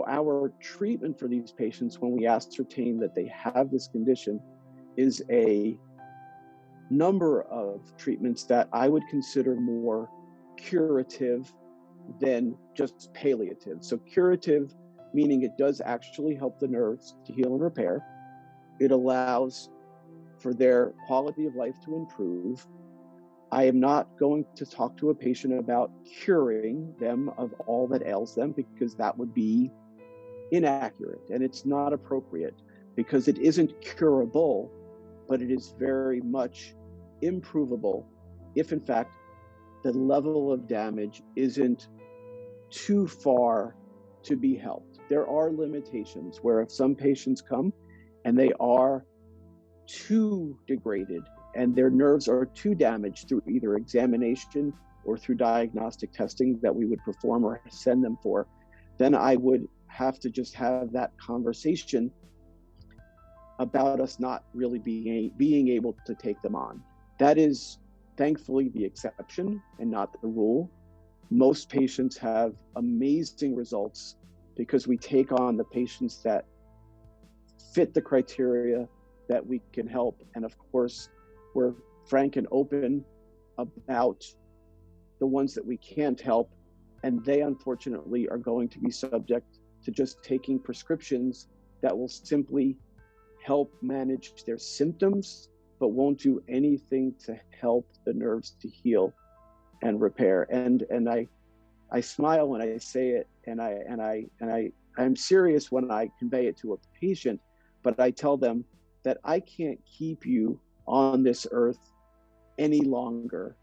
So our treatment for these patients, when we ascertain that they have this condition, is a number of treatments that I would consider more curative than just palliative. So curative, meaning it does actually help the nerves to heal and repair. It allows for their quality of life to improve. I am not going to talk to a patient about curing them of all that ails them, because that would be inaccurate, and it's not appropriate, because it isn't curable, but it is very much improvable if in fact the level of damage isn't too far to be helped. There are limitations where if some patients come and they are too degraded and their nerves are too damaged through either examination or through diagnostic testing that we would perform or send them for, then I would have to just have that conversation about us not really being able to take them on. That is thankfully the exception and not the rule. Most patients have amazing results because we take on the patients that fit the criteria that we can help. And of course, we're frank and open about the ones that we can't help. And they unfortunately are going to be subject to just taking prescriptions that will simply help manage their symptoms, but won't do anything to help the nerves to heal and repair. And I smile when I say it, and I'm serious when I convey it to a patient, but I tell them that I can't keep you on this earth any longer,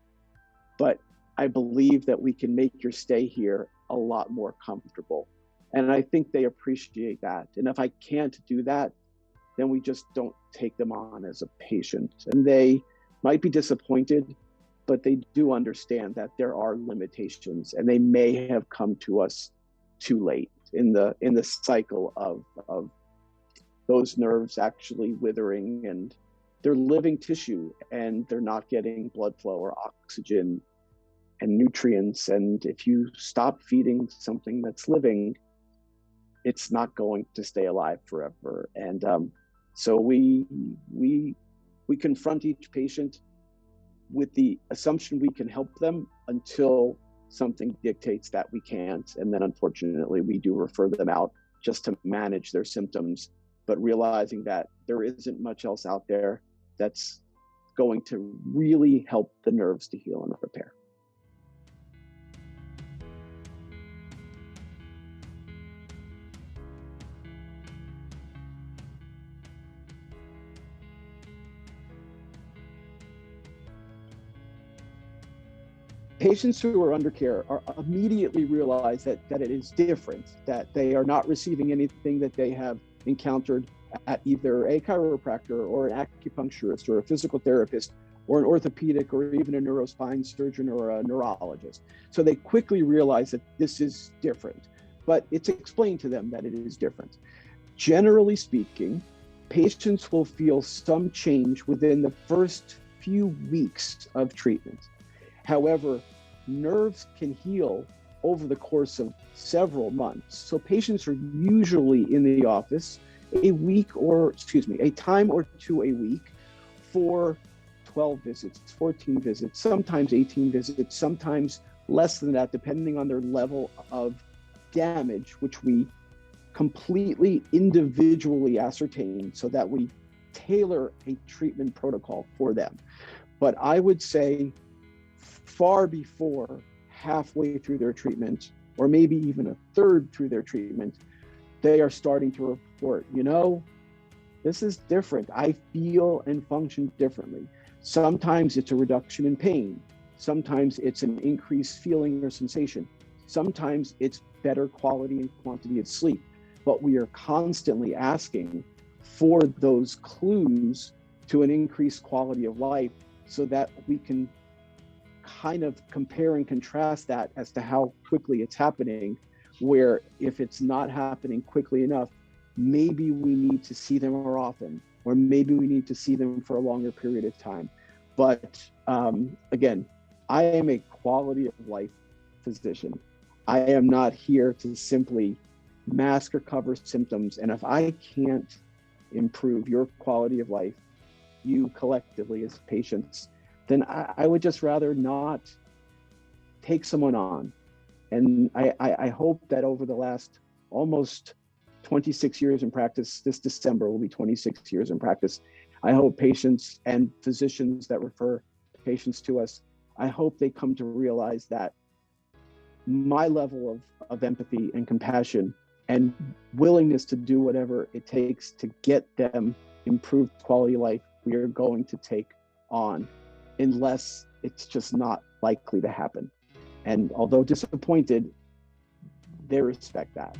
but I believe that we can make your stay here a lot more comfortable. And I think they appreciate that. And if I can't do that, then we just don't take them on as a patient. And they might be disappointed, but they do understand that there are limitations, and they may have come to us too late in the cycle of those nerves actually withering, and they're living tissue and they're not getting blood flow or oxygen and nutrients. And if you stop feeding something that's living, it's not going to stay alive forever. And so we confront each patient with the assumption we can help them until something dictates that we can't. And then unfortunately, we do refer them out just to manage their symptoms, but realizing that there isn't much else out there that's going to really help the nerves to heal and repair. Patients who are under care are immediately realize that it is different, that they are not receiving anything that they have encountered at either a chiropractor or an acupuncturist or a physical therapist or an orthopedic or even a neurospine surgeon or a neurologist. So they quickly realize that this is different, but it's explained to them that it is different. Generally speaking, patients will feel some change within the first few weeks of treatment. However, nerves can heal over the course of several months. So patients are usually in the office a time or two a week for 12 visits, 14 visits, sometimes 18 visits, sometimes less than that, depending on their level of damage, which we completely individually ascertain so that we tailor a treatment protocol for them. But I would say far before halfway through their treatment, or maybe even a third through their treatment, they are starting to report, this is different. I feel and function differently. Sometimes it's a reduction in pain. Sometimes it's an increased feeling or sensation. Sometimes it's better quality and quantity of sleep. But we are constantly asking for those clues to an increased quality of life so that we can kind of compare and contrast that as to how quickly it's happening, where if it's not happening quickly enough, maybe we need to see them more often, or maybe we need to see them for a longer period of time. But again, I am a quality of life physician. I am not here to simply mask or cover symptoms. And if I can't improve your quality of life, you collectively as patients, then I would just rather not take someone on. And I hope that over the last almost 26 years in practice, this December will be 26 years in practice, I hope patients and physicians that refer patients to us, I hope they come to realize that my level of empathy and compassion and willingness to do whatever it takes to get them improved quality of life, we are going to take on, unless it's just not likely to happen. And although disappointed, they respect that.